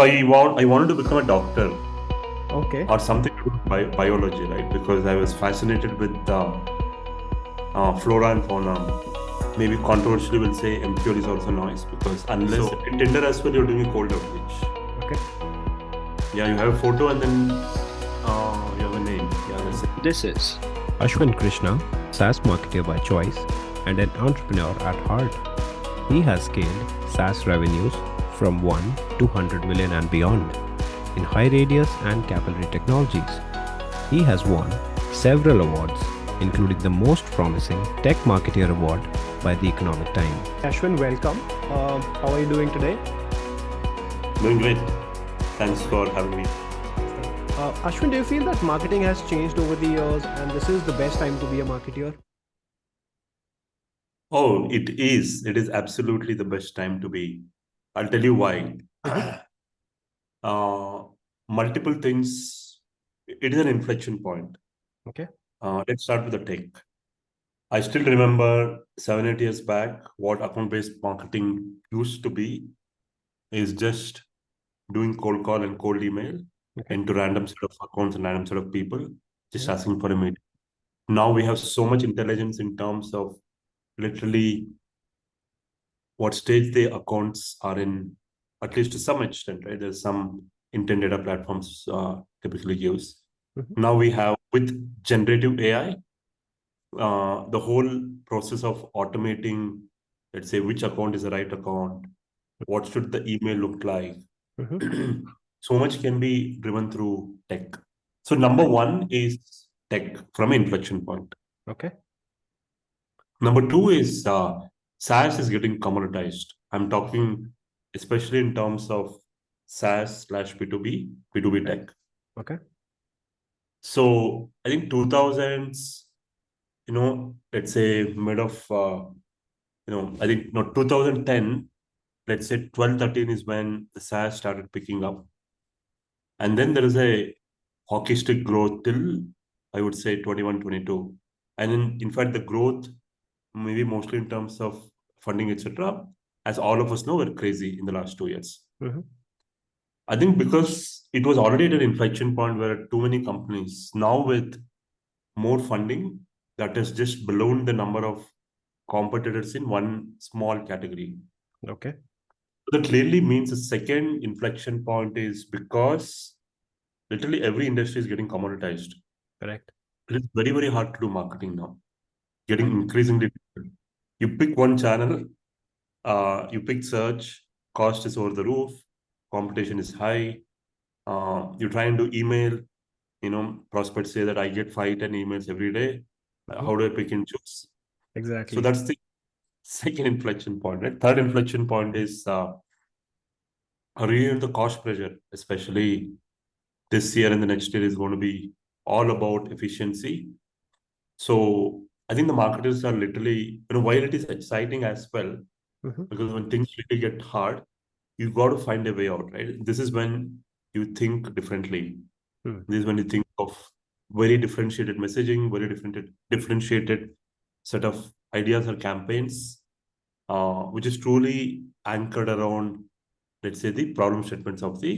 I wanted to become a doctor Okay. or something to do with biology, right? Because I was fascinated with flora and fauna. Maybe controversially will say MQ is also noise because unless in Tinder as well, you're doing a cold outreach. Okay. Yeah, you have a photo and then you have a name. Yeah, that's it. This is Ashwin Krishna, SaaS marketer by choice and an entrepreneur at heart. He has scaled SaaS revenues from 1 to 100 million and beyond in HighRadius and Capillary Technologies. He has won several awards, including the Most Promising Tech Marketeer Award by the Economic Times. Ashwin, welcome. How are you doing today? Doing great. Thanks for having me. Ashwin, do you feel that marketing has changed over the years and this is the best time to be a marketeer? Oh, it is. It is absolutely the best time to be. I'll tell you why. uh, Multiple things. It is an inflection point. Okay. Let's start with the tech. I still remember 7, 8 years back, what account-based marketing used to be is just doing cold call and cold email Okay. into random set of accounts and random set of people, just Mhm. asking for a meeting. Now we have so much intelligence in terms of literally what stage the accounts are in, at least to some extent, right? There's some intent data platforms typically use. Mhm. Now we have with generative AI, the whole process of automating, let's say, which account is the right account, what should the email look like. Mhm. So much can be driven through tech. So number one is tech from an inflection point. Okay. Number two is SaaS is getting commoditized. I'm talking especially in terms of SaaS slash B2B tech. Okay. So I think 2000s, let's say mid of, I think no 2010, let's say 12, 13 is when the SaaS started picking up. And then there is a hockey stick growth till, I would say, 21, 22. And in fact, the growth, maybe mostly in terms of funding, etc., as all of us know, were crazy in the last 2 years. Mhm. I think because it was already at an inflection point where too many companies, now with more funding, that has just ballooned the number of competitors in one small category. Okay. That clearly means the second inflection point is because literally every industry is getting commoditized. Correct. It is very, very hard to do marketing now, getting increasingly difficult. You pick one channel, you pick search, cost is over the roof, competition is high. You try and do email, prospects say that I get 5, 10 emails every day. Mhm. How do I pick and choose? So Exactly. that's the second inflection point, right? Third inflection point is really the cost pressure, especially this year and the next year is going to be all about efficiency. So I think the marketers are literally, while it is exciting as well, Mhm. because when things really get hard, you got to find a way out, right? This is when you think differently. Mhm. This is when you think of very differentiated messaging, very differentiated set of ideas or campaigns, which is truly anchored around, let's say, the problem statements of the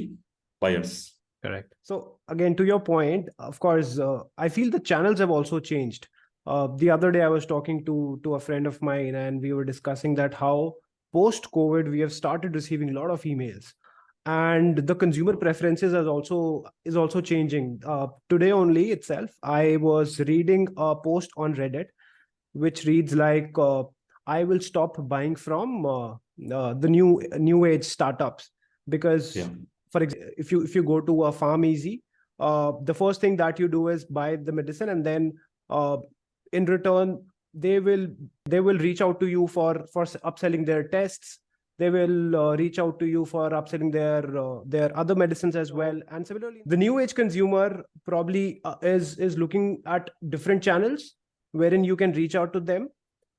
buyers. Correct. So again, to your point, of course, I feel the channels have also changed. The other day, I was talking to a friend of mine, and we were discussing that how post-COVID we have started receiving a lot of emails, and the consumer preferences is also changing. Today only itself, I was reading a post on Reddit, which reads like, "I will stop buying from the new age startups because." Yeah. For example, if you go to a farm easy, the first thing that you do is buy the medicine, and then uh, in return they will reach out to you for upselling their tests. They will reach out to you for upselling their other medicines as well. And similarly, the new age consumer probably is looking at different channels wherein you can reach out to them.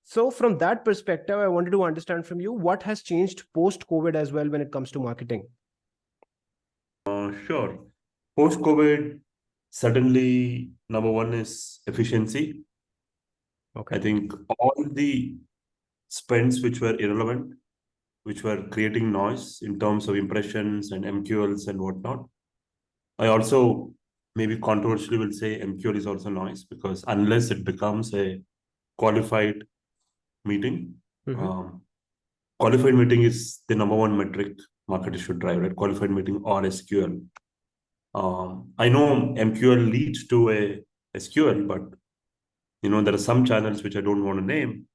So from that perspective, I wanted to understand from you what has changed post COVID as well when it comes to marketing. Sure. Post-COVID, suddenly number one is efficiency. Okay. I think all the spends which were irrelevant, which were creating noise in terms of impressions and MQLs and whatnot. I also maybe controversially will say MQL is also noise, because unless it becomes a qualified meeting, qualified meeting is the number one metric marketers should drive, right? Qualified meeting or SQL. I know MQL leads to a SQL, but there are some channels which I don't want to name.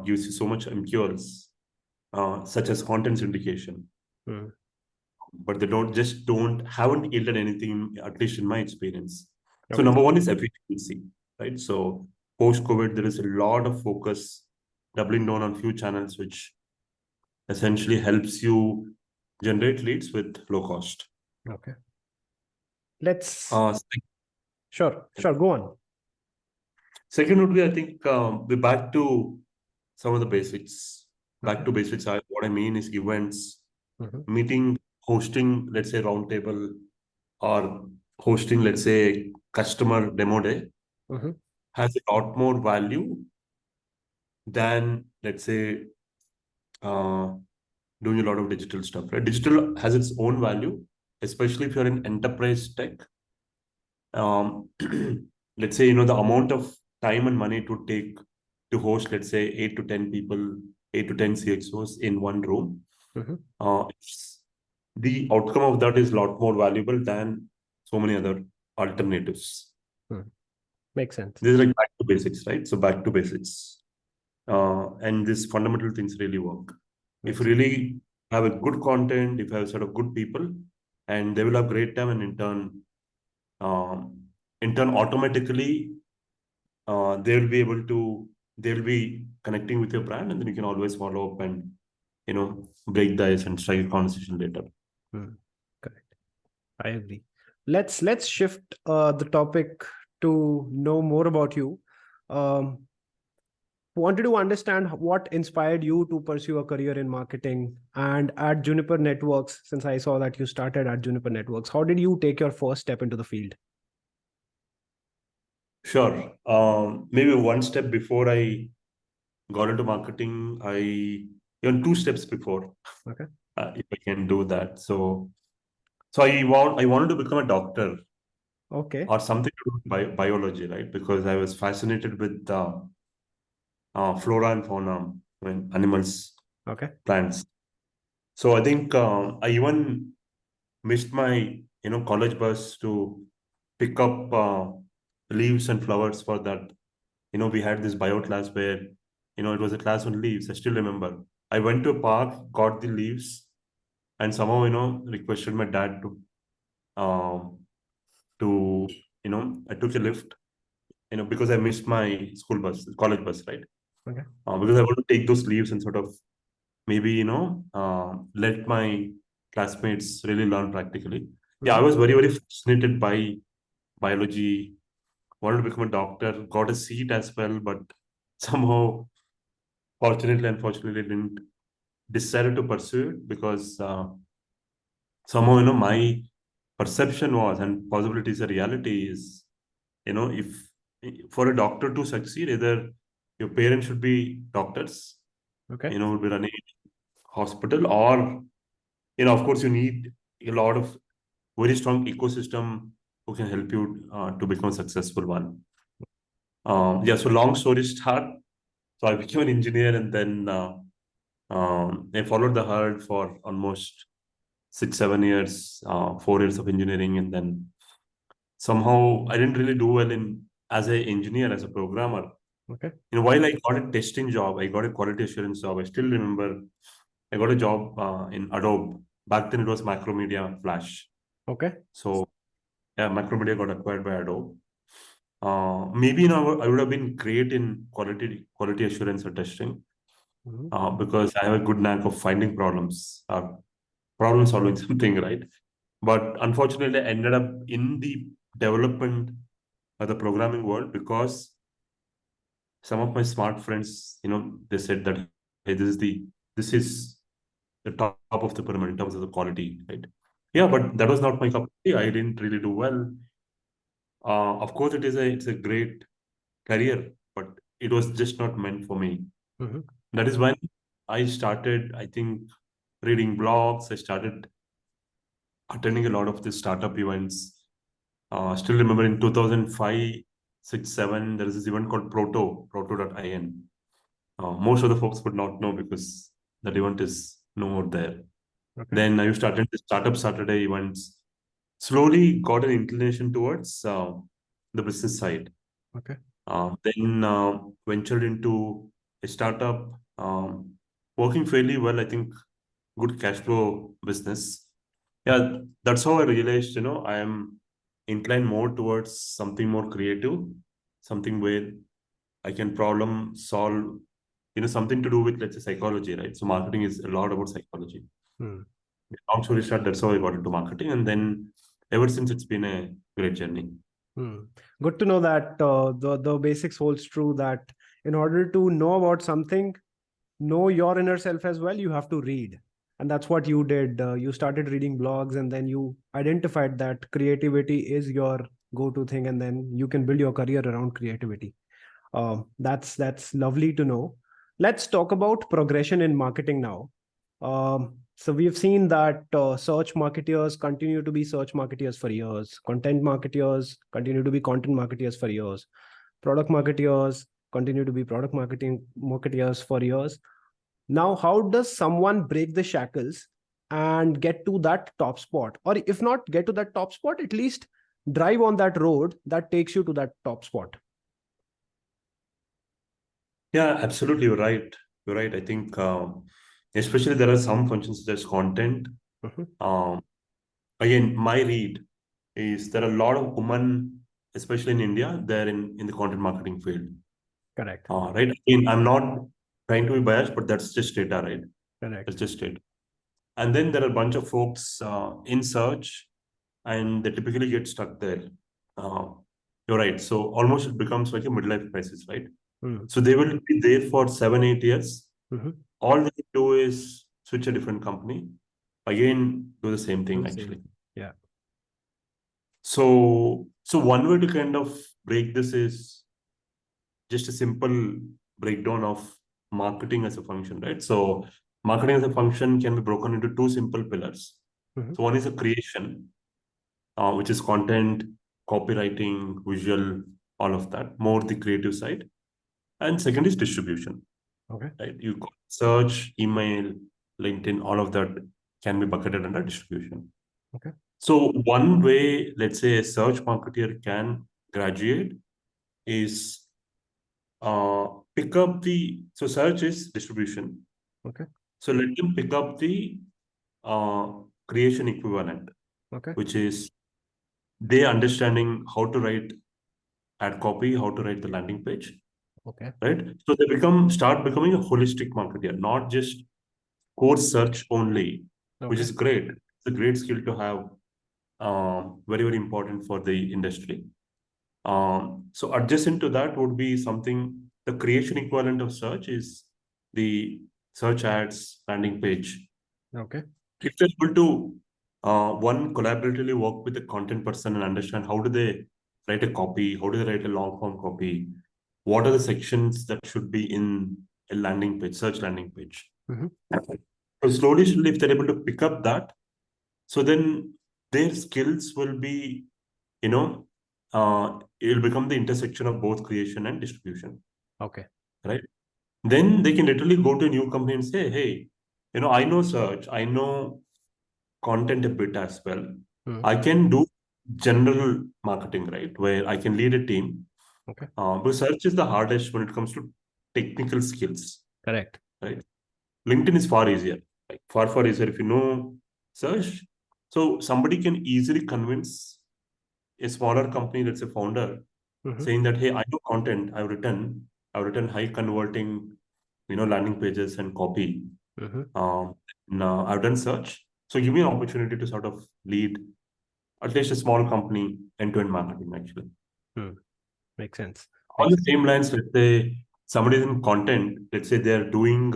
You see so much MQLs, such as content syndication, but they haven't yielded anything, at least in my experience. So Okay. number one is efficiency, right? So post-COVID, there is a lot of focus doubling down on few channels, which essentially helps you generate leads with low cost. Okay. Let's Sec- sure go on. Second would be, I think, we're back to some of the basics. Back to basics. What I mean is events, meeting, hosting, let's say roundtable, or hosting, let's say customer demo day, has a lot more value than, let's say, doing a lot of digital stuff, right? Digital has its own value, especially if you're in enterprise tech. Let's say, the amount of time and money it would take to host, let's say, 8 to 10 people, 8 to 10 CXOs in one room. The outcome of that is a lot more valuable than so many other alternatives. Makes sense. This is like back to basics, right? So back to basics. And these fundamental things really work. If you really have a good content, if you have sort of good people, and they will have great time, and in turn, automatically, they'll be connecting with your brand, and then you can always follow up and, break the ice and strike a conversation later. Correct. I agree. Let's shift the topic to know more about you. Wanted to understand what inspired you to pursue a career in marketing, and at Juniper Networks, since I saw that you started at Juniper Networks, how did you take your first step into the field? Sure. Maybe one step before I got into marketing, even 2 steps before, Okay. if I can do that. So I wanted to become a doctor. Okay. Or something to do with biology, right? Because I was fascinated with flora and fauna, animals, plants. So I think I even missed my college bus to pick up leaves and flowers for that. We had this bio class where it was a class on leaves. I still remember. I went to a park, got the leaves, and somehow requested my dad to I took a lift, because I missed my college bus, right? Okay. Because I want to take those leaves and sort of maybe, let my classmates really learn practically. Yeah, I was very, very fascinated by biology, wanted to become a doctor, got a seat as well, but somehow, fortunately, unfortunately, didn't decided to pursue it, because somehow, my perception was, and possibilities, a reality is, if for a doctor to succeed, either your parents should be doctors, Okay. would be running hospital, or of course, you need a lot of very strong ecosystem who can help you to become a successful one. Yeah, so long story short, so I became an engineer, and then I followed the herd for almost 6-7 years, 4 years of engineering, and then somehow I didn't really do well as an engineer, as a programmer. Okay. While I got a testing job, I got a quality assurance job. I still remember I got a job in Adobe. Back then it was Macromedia Flash. Okay. So yeah, Macromedia got acquired by Adobe. Maybe I would have been great in quality assurance or testing, because I have a good knack of finding problems, problem solving something, right? But unfortunately, I ended up in the development of the programming world, because some of my smart friends, they said that, hey, this is the top of the pyramid in terms of the quality, right? Yeah, but that was not my cup of tea. I didn't really do well. Of course, it's a great career, but it was just not meant for me. That is when I started, I think, reading blogs. I started attending a lot of the startup events. Still remember in 2005, 6, 7, there is this event called proto.in. Most of the folks would not know because that event is no more there. Okay. Then I started the Startup Saturday events. Slowly got an inclination towards the business side. Okay. Then ventured into a startup, working fairly well, I think, good cash flow business. Yeah, that's how I realized, I am inclined more towards something more creative, something where I can problem solve, something to do with, let's say, psychology, right? So marketing is a lot about psychology. Hmm. Long story short, that's how I got into marketing. And then ever since, it's been a great journey. Good to know that the basics holds true, that in order to know about something, know your inner self as well, you have to read. And that's what you did. You started reading blogs, and then you identified that creativity is your go-to thing, and then you can build your career around creativity. That's lovely to know. Let's talk about progression in marketing now. So we've seen that search marketeers continue to be search marketeers for years. Content marketeers continue to be content marketeers for years. Product marketeers continue to be product marketeers for years. Now, how does someone break the shackles and get to that top spot? Or if not get to that top spot, at least drive on that road that takes you to that top spot. Yeah, absolutely. You're right. You're right. I think, especially there are some functions such as content. Um, Again, my read is there are a lot of women, especially in India, they're in the content marketing field. Correct. Right. Again, I'm not trying to be biased, but that's just data, right? Correct. That's just it. And then there are a bunch of folks in search, and they typically get stuck there. You're right. So almost it becomes like a midlife crisis, right? So they will be there for 7, 8 years. All they do is switch a different company. Again, do the same thing, actually. Yeah. So one way to kind of break this is just a simple breakdown of marketing as a function, right? So marketing as a function can be broken into 2 simple pillars. So one is a creation, which is content, copywriting, visual, all of that, more the creative side. And second is distribution. Okay. Right? You got search, email, LinkedIn, all of that can be bucketed under distribution. Okay. So one way, let's say, a search marketer can graduate is pick up the, so search is distribution. Okay. So let them pick up the creation equivalent, Okay. which is they understanding how to write ad copy, how to write the landing page. Okay. Right? So they start becoming a holistic marketer, not just core search only, which is great. It's a great skill to have, very, very important for the industry. So adjacent to that would be something, the creation equivalent of search is the search ads, landing page. Okay. If they're able to, one, collaboratively work with the content person and understand how do they write a copy, how do they write a long form copy, what are the sections that should be in a landing page, search landing page. So slowly, if they're able to pick up that, so then their skills will be, it will become the intersection of both creation and distribution. Okay. Right. Then they can literally go to a new company and say, hey, I know search, I know content a bit as well. I can do general marketing, right? Where I can lead a team. Okay. But search is the hardest when it comes to technical skills. Correct. Right. LinkedIn is far easier, like far easier if you know search. So somebody can easily convince a smaller company, that's a founder, saying that, hey, I know content, I've written high converting, landing pages and copy. Now I've done search. So give me an opportunity to sort of lead at least a small company end-to-end marketing, actually. Makes sense. On the same lines, let's say somebody's in content, let's say they're doing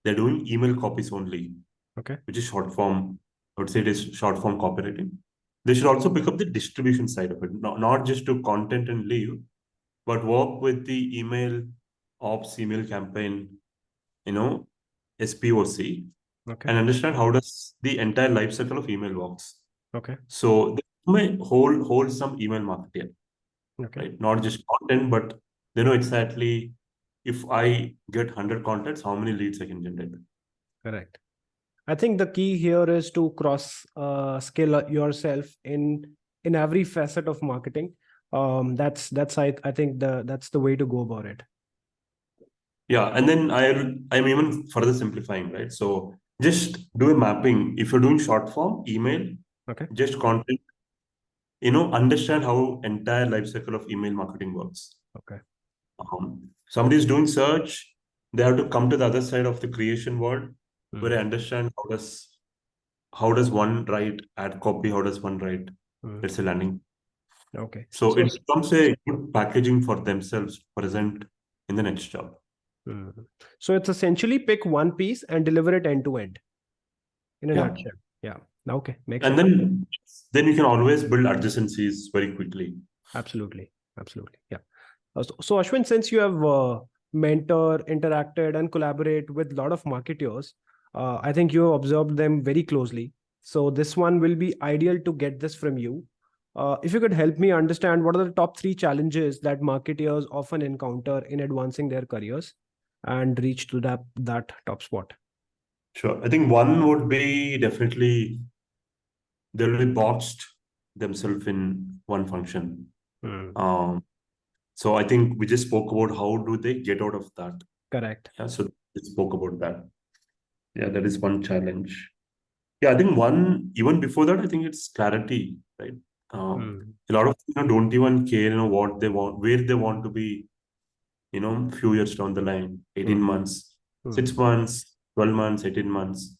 email copies only, which is short form. I would say it is short form copywriting. They should also pick up the distribution side of it, not just do content and leave, but work with the email ops, email campaign, SPOC, Okay. and understand how does the entire life cycle of email works. Okay. So they may hold some email marketer, Okay. right? Not just content, but they know exactly if I get 100 contacts, how many leads I can generate. Correct. I think the key here is to cross skill yourself in every facet of marketing. That's I think that's the way to go about it. Yeah, and then I'm even further simplifying, right? So just do a mapping. If you're doing short form email, Okay. just content, understand how entire life cycle of email marketing works. Okay. Somebody is doing search, they have to come to the other side of the creation world where I Mm. understand how does one write ad copy, how does one write, let's say, landing. Okay. So it becomes a good packaging for themselves present in the next job. So it's essentially pick one piece and deliver it end to end in a Yeah. nutshell. Yeah. Okay. Makes And sense. then you can always build adjacencies very quickly. Absolutely. Absolutely. Yeah. So Ashwin, since you have mentor, interacted, and collaborate with a lot of marketers, I think you have observed them very closely. So this one will be ideal to get this from you. If you could help me understand what are the top 3 challenges that marketers often encounter in advancing their careers and reach to that top spot. Sure. I think one would be definitely they'll be boxed themselves in one function. So I think we just spoke about how do they get out of that. Correct. Yeah, so we spoke about that. Yeah, that is one challenge. Yeah, I think one, even before that, I think it's clarity, right? A lot of don't even care, what they want, where they want to be, few years down the line, 18 months, 6 months, 12 months, 18 months.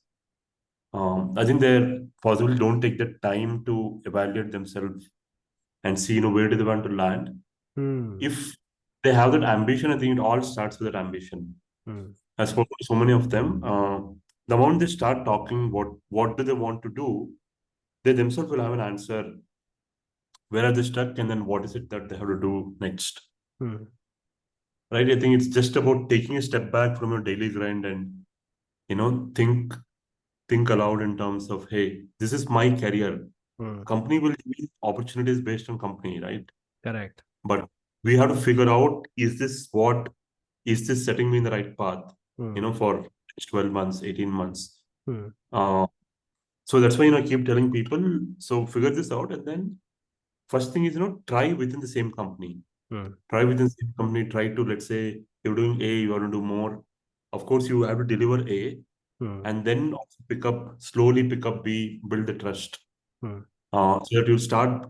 I think they possibly don't take the time to evaluate themselves and see, where do they want to land. If they have that ambition, I think it all starts with that ambition. I spoke to so many of them. The moment they start talking, what do they want to do, they themselves will have an answer. Where are they stuck, and then what is it that they have to do next? Right? I think it's just about taking a step back from your daily grind and think aloud in terms of, hey, this is my career. Company will give me opportunities based on company, right? Correct. But we have to figure out, is this setting me in the right path, for next 12 months, 18 months. So that's why, I keep telling people, so figure this out. And then first thing is, try within the same company. Try within the same company, try to, let's say, you're doing A, you want to do more. Of course, you have to deliver A, and then also slowly pick up B, build the trust. So that you start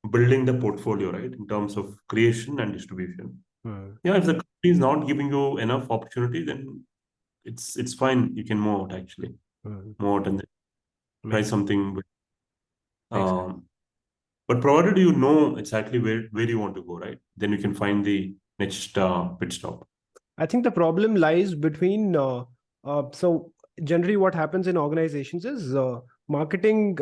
building the portfolio, right, in terms of creation and distribution. Yeah, if the company is not giving you enough opportunity, then it's fine. You can move out, actually. Move out and then try something. But provided you know exactly where you want to go, right, then you can find the next pit stop. I think the problem lies between so generally what happens in organizations is marketing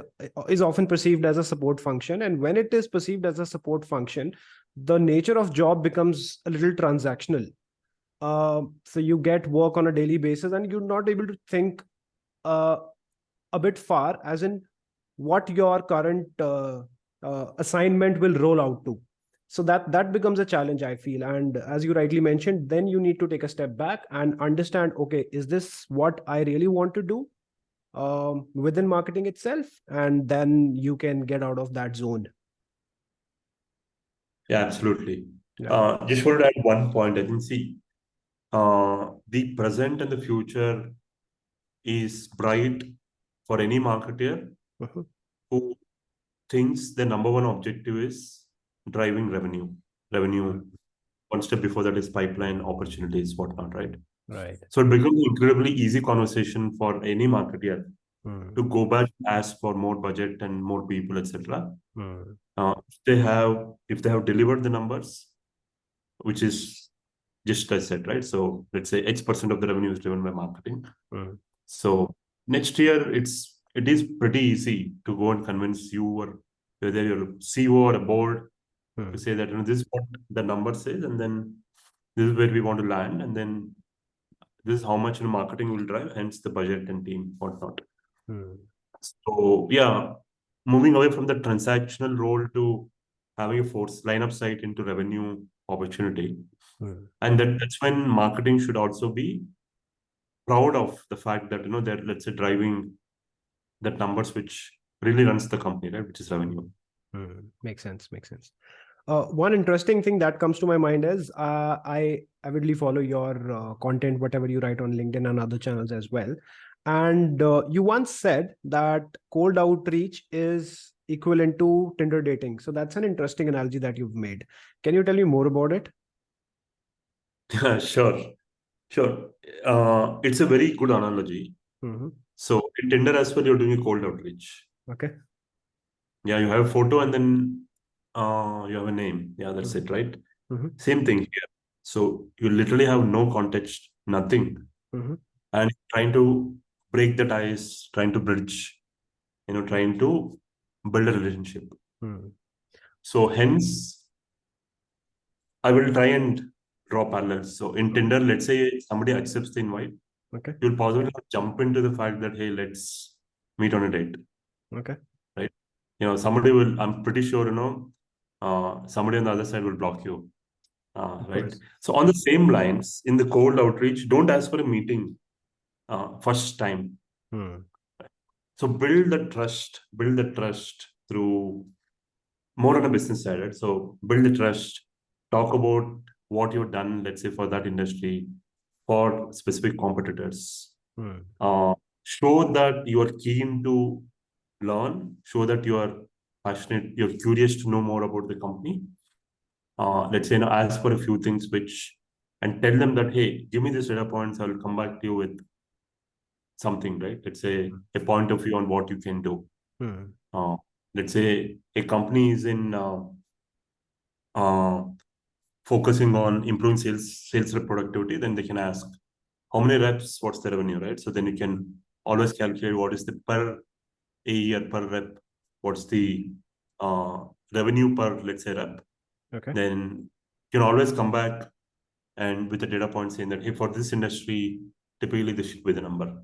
is often perceived as a support function, and when it is perceived as a support function, the nature of job becomes a little transactional. So you get work on a daily basis and you're not able to think uh, a bit far, as in what your current assignment will roll out to. So that becomes a challenge, I feel. And as you rightly mentioned, then you need to take a step back and understand, okay, is this what I really want to do within marketing itself? And then you can get out of that zone. Yeah, absolutely. Yeah. Just wanted to add one point. I think, see, the present and the future is bright for any marketer who thinks the number one objective is driving revenue. One step before that is pipeline opportunities, whatnot, right? Right. So it becomes an incredibly easy conversation for any marketer to go back, ask for more budget and more people, etc. If they have delivered the numbers, which is just as I said, right? So let's say X% of the revenue is driven by marketing. So next year, it is pretty easy to go and convince you, or whether you're a CEO or a board, to say that this is what the number says, and then this is where we want to land, and then this is how much marketing will drive, hence the budget and team, whatnot. Hmm. So yeah, moving away from the transactional role to having a force line of sight into revenue opportunity. Hmm. And that's when marketing should also be proud of the fact that, they're, let's say, driving that numbers which really runs the company, right? Which is revenue. Makes sense. Makes sense. One interesting thing that comes to my mind is I avidly follow your content, whatever you write on LinkedIn and other channels as well. And you once said that cold outreach is equivalent to Tinder dating. So that's an interesting analogy that you've made. Can you tell me more about it? Yeah, sure. It's a very good analogy. Mm-hmm. So in Tinder as well, you're doing a cold outreach. Okay. Yeah, you have a photo and then you have a name. Yeah, that's Mm-hmm. it, right? Mm-hmm. Same thing here. So you literally have no context, nothing, Mm-hmm. and trying to break the ties, trying to bridge, trying to build a relationship. Mm-hmm. So hence, I will try and draw parallels. So in Tinder, let's say somebody accepts the invite, Okay. you'll possibly jump into the fact that, hey, let's meet on a date, Okay. right? Somebody will, I'm pretty sure, somebody on the other side will block you, Of right? course. So on the same lines, in the cold outreach, don't ask for a meeting first time. Mm-hmm. So build the trust through more on a business side, right? So build the trust, talk about what you've done, let's say, for that industry, for specific competitors. Show that you are keen to learn, show that you are passionate, you're curious to know more about the company. Let's say, ask for a few things and tell them that, hey, give me these data points, I will come back to you with something, right? Let's say a point of view on what you can do. Uh, let's say a company is in uh, focusing on improving sales rep productivity, then they can ask how many reps, what's the revenue, right? So then you can always calculate what is the per a year per rep, what's the revenue per, let's say, rep. Okay. Then you can always come back and with a data point saying that, hey, for this industry, typically this should be the number.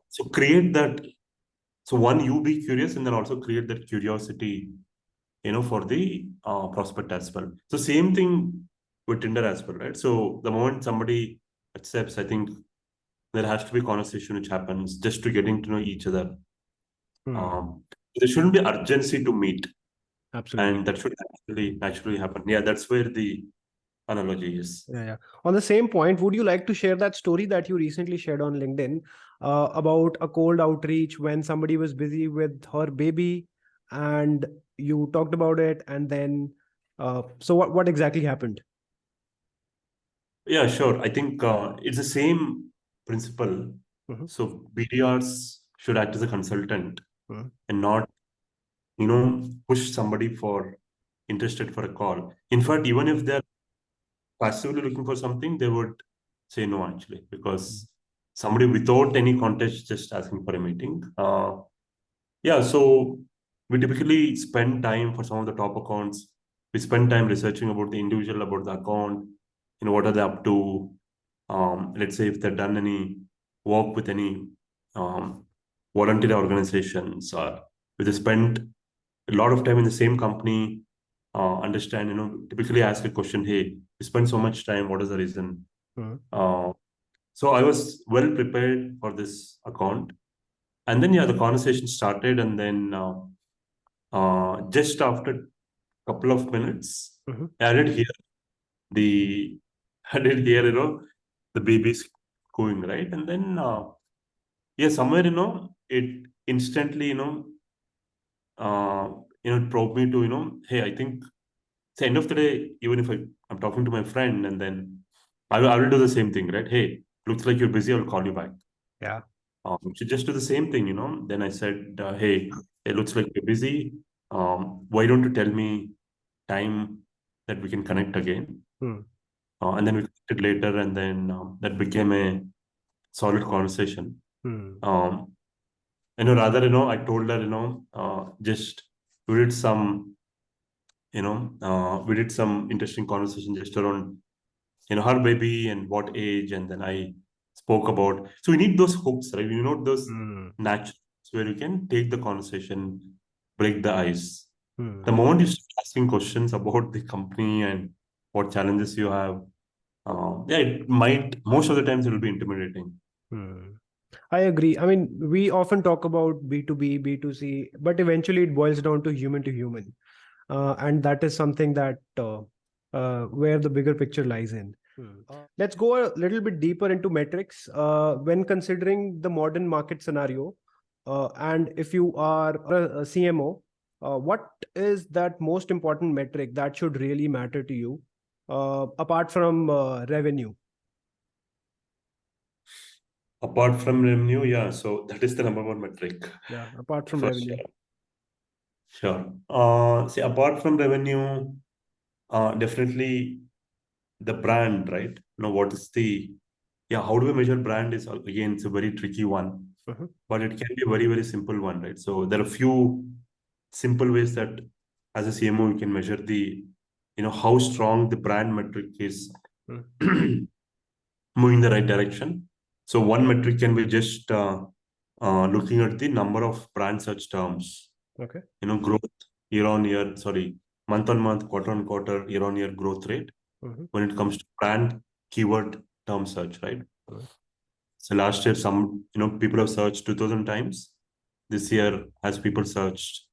So create that. So one, you be curious, and then also create that curiosity, for the prospect as well. So same thing with Tinder as well, right? So the moment somebody accepts, I think there has to be conversation which happens just to getting to know each other. There shouldn't be urgency to meet, Absolutely. and that should naturally happen. Yeah, that's where the analogy is. Yeah. On the same point, would you like to share that story that you recently shared on LinkedIn about a cold outreach when somebody was busy with her baby and you talked about it, and then so what exactly happened? Yeah, sure. I think it's the same principle. So BDRs should act as a consultant and not, push somebody for interested for a call. In fact, even if they're passively looking for something, they would say no, actually, because somebody without any context just asking for a meeting. Yeah, so we typically spend time for some of the top accounts. We spend time researching about the individual, about the account, what are they up to. Let's say if they've done any work with any um, volunteer organizations, or if they spent a lot of time in the same company, understand, typically ask a question, hey, you spend so much time, what is the reason? So I was well prepared for this account. And then, yeah, the conversation started. And then just after a couple of minutes, I did hear the, I did hear, the baby's cooing, right? And then, yeah, somewhere, it instantly, it probed me to, hey, I think at the end of the day, even if I'm talking to my friend, and then I will do the same thing, right? Hey, looks like you're busy, I'll call you back. Yeah. So just do the same thing, Then I said, hey, it looks like you're busy. Why don't you tell me time that we can connect again? And then we connected later, and then that became a solid conversation. Rather, I told her, just we did some, we did some interesting conversation just around her baby and what age, and then I spoke about. So we need those hooks, right? You know, those natural where you can take the conversation, break the ice. The moment you start asking questions about the company and what challenges you have, yeah, it might, most of the times it will be intimidating. I agree. I mean, we often talk about B2B, B2C, but eventually it boils down to human. And that is something that where the bigger picture lies in. Let's go a little bit deeper into metrics. When considering the modern market scenario, and if you are a CMO, what is that most important metric that should really matter to you, apart from revenue? Apart from revenue, yeah, so that is the number one metric. Yeah, apart from For revenue. sure. See, apart from revenue, definitely the brand, right? What is how do we measure brand is, again, it's a very tricky one, but it can be a very, very simple one, right? So there are a few simple ways that as a CMO, you can measure how strong the brand metric is moving in the right direction. So one metric can be just looking at the number of brand search terms. Okay. Growth month on month, quarter on quarter, year on year growth rate when it comes to brand keyword term search, right? So last year, people have searched 2,000 times. This year, as people searched,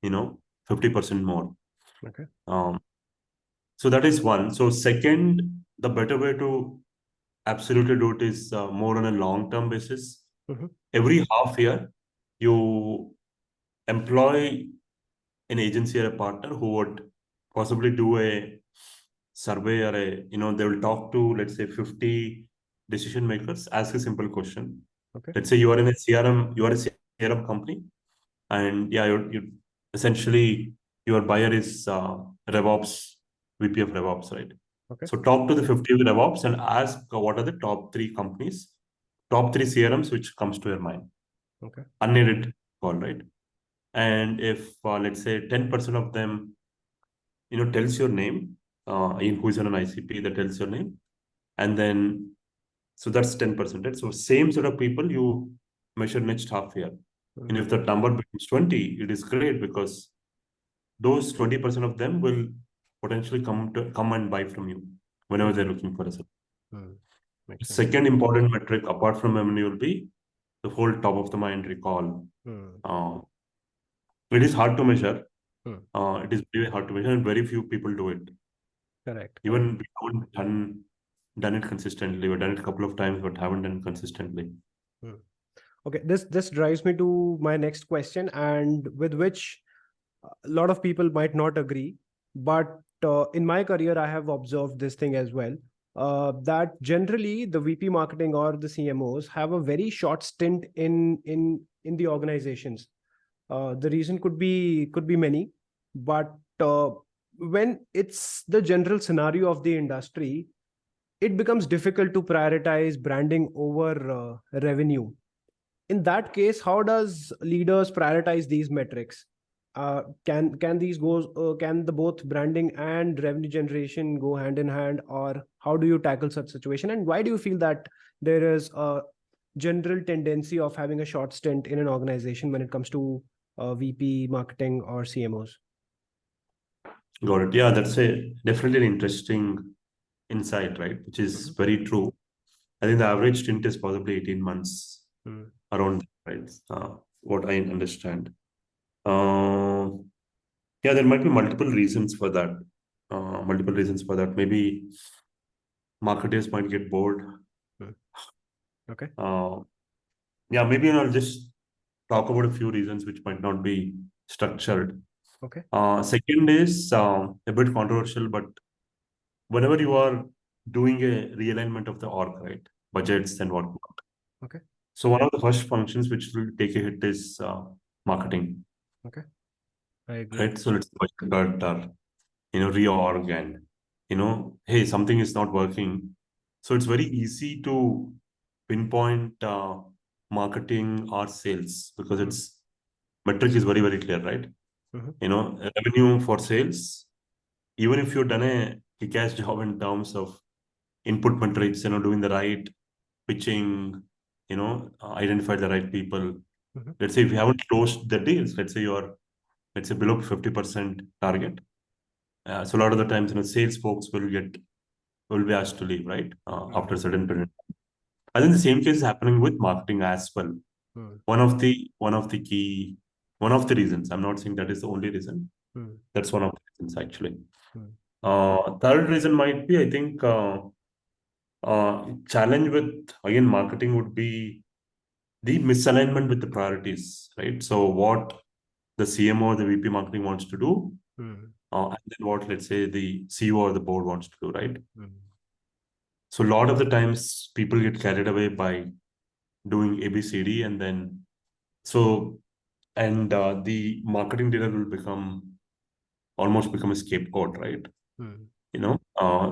50% more. Okay. So that is one. So second, the better way to absolutely do it is more on a long-term basis. Every half year, you employ an agency or a partner who would possibly do a survey or they will talk to, let's say, 50 decision makers, ask a simple question. Okay. Let's say you are a CRM company, and you essentially your buyer is RevOps, VP of RevOps, right? Okay. So talk to the 50 RevOps and ask what are the top 3 companies, top 3 CRMs which comes to your mind. Okay. Unneeded call, right? And if let's say 10% of them, tells your name, who is on an ICP that tells your name, and then so that's 10%, right? So same set of people you measure next half year. And if that number becomes 20, it is great because those 20% of them will potentially come and buy from you whenever they're looking for a service. Second important metric apart from revenue will be the whole top of the mind recall. It is hard to measure. It is very hard to measure, and very few people do it. Correct. Even we haven't done it consistently. We've done it a couple of times, but haven't done it consistently. Okay, this drives me to my next question, and with which a lot of people might not agree, but in my career, I have observed this thing as well. That generally the VP marketing or the CMOs have a very short stint in the organizations. The reason could be many, but when it's the general scenario of the industry, it becomes difficult to prioritize branding over revenue. In that case, how does leaders prioritize these metrics? Can these go? Can the both branding and revenue generation go hand in hand, or how do you tackle such situation? And why do you feel that there is a general tendency of having a short stint in an organization when it comes to VP marketing or CMOs? Got it. Yeah, that's definitely an interesting insight, right? Which is very true. I think the average stint is possibly 18 months around, right? What I understand. Yeah, there might be multiple reasons for that. Maybe marketers might get bored. Okay. Yeah, maybe I'll just talk about a few reasons which might not be structured. Okay. Second is a bit controversial, but whenever you are doing a realignment of the org, right, budgets and whatnot. Okay. So one of the first functions which will take a hit is marketing. Okay. I agree. Right. So let's budget cut or reorg and hey, something is not working. So it's very easy to pinpoint marketing or sales because its metric is very, very clear, right? Revenue for sales, even if you've done a kick-ass job in terms of input metrics, doing the right pitching, identify the right people. Mhm. Let's say if you haven't closed the deals, let's say below 50% target. So a lot of the times, sales folks will be asked to leave, right? After a certain period. I think the same case is happening with marketing as well. Mm. One of the reasons. I'm not saying that is the only reason. Mm. That's one of the reasons actually. Mm. Third reason might be, I think, challenge with again marketing would be the misalignment with the priorities, right? So what the CMO, the VP marketing wants to do, Mm. and then what, let's say, the CEO or the board wants to do, right? Mm. So a lot of the times people get carried away by doing ABCD, and then the marketing data will almost become a scapegoat, right? Mm.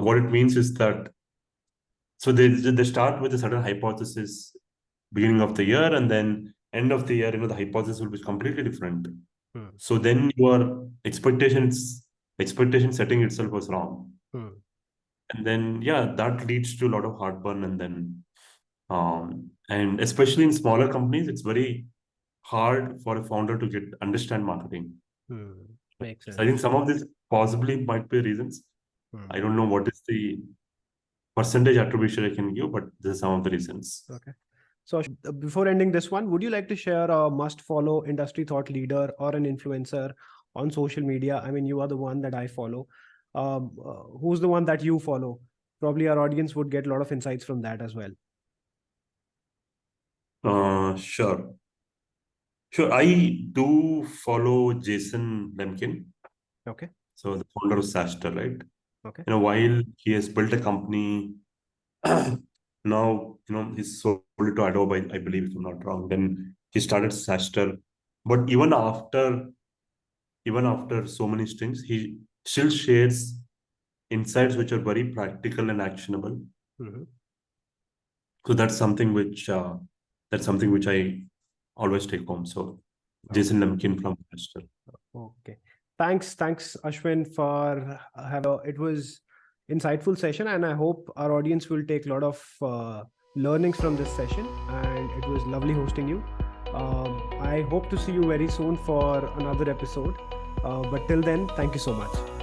What it means is that they start with a certain hypothesis beginning of the year, and then end of the year, the hypothesis will be completely different. Mm. So then your expectation setting itself was wrong. Mm. And then, yeah, that leads to a lot of heartburn. And then, and especially in smaller companies, it's very hard for a founder to understand marketing. Mm. Makes So I think sense. some of this possibly might be reasons. I don't know what is the percentage attribution I can give, but this is some of the reasons. Okay. So before ending this one, would you like to share a must-follow industry thought leader or an influencer on social media? I mean, you are the one that I follow. Who's the one that you follow? Probably our audience would get a lot of insights from that as well. Sure. I do follow Jason Lemkin. Okay. So the founder of Saster, right? Okay. While he has built a company, now, he's sold it to Adobe, I believe, if I'm not wrong. Then he started Saster. But even after so many stints, he still shares insights which are very practical and actionable. Mm-hmm. So that's something which I always take home. So Jason Lemkin from Saster. Okay. Thanks, Ashwin, for it was insightful session, and I hope our audience will take a lot of learnings from this session. And it was lovely hosting you. I hope to see you very soon for another episode. But till then, thank you so much.